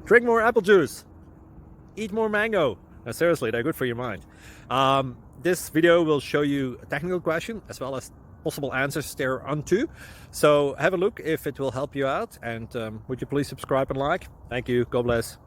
Drink more apple juice. Eat more mango. No, seriously, they're good for your mind. This video will show you a technical question as well as possible answers thereunto. So have a look if it will help you out, and would you please subscribe and like? Thank you. God bless.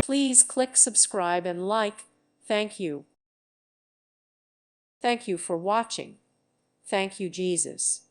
Please click subscribe and like. Thank you. Thank you for watching. Thank you, Jesus.